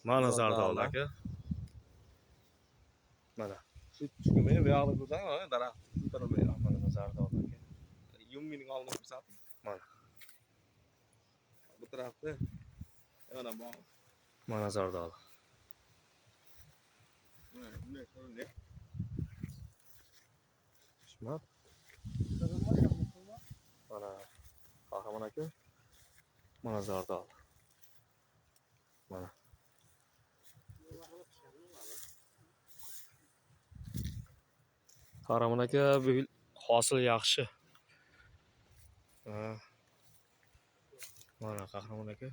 Mana zardol aka. Mana. Shu tushunmay bu yoqda ko'rsang, daraxt turmay mana zardol aka. Yummining oldini ko'rsatdim. Mana. Bu tarafda yana bor. Mana zardol. Bunday ko'rinadi. Shmat. Mana qahramon aka. Mana zardol. Mana. Qahramon aka bu yil hosil yaxshi. Mana qahramon aka.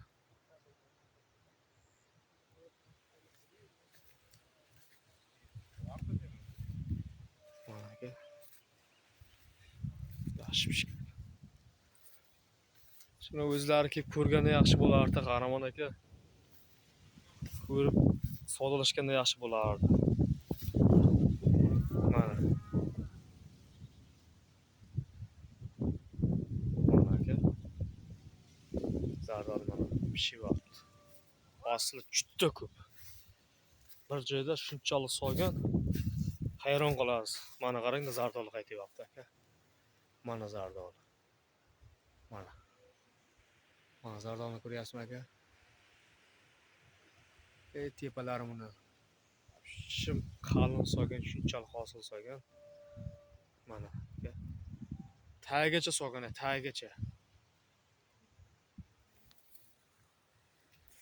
Mana aka. Yaxshi. Shuni o'zlari kelib ko'rganda yaxshi bo'lardi, qahramon aka. Ko'rib savdolashganda yaxshi bo'lardi. Mana. Mana aka. Zardol mana pishyapti. Hosili juda ko'p. Bir joyda shunchalik so'ygan, hayron qolasiz. Mana qarang, zardol qaytyapti aka. Mana zardol. Mana. Mana zardolni ko'ryapsizmi aka? Tepalari buni. Shim qalin so'ygan, shunchalik hosil so'ygan. Mana aka. Tagigacha so'ygan, tagigacha.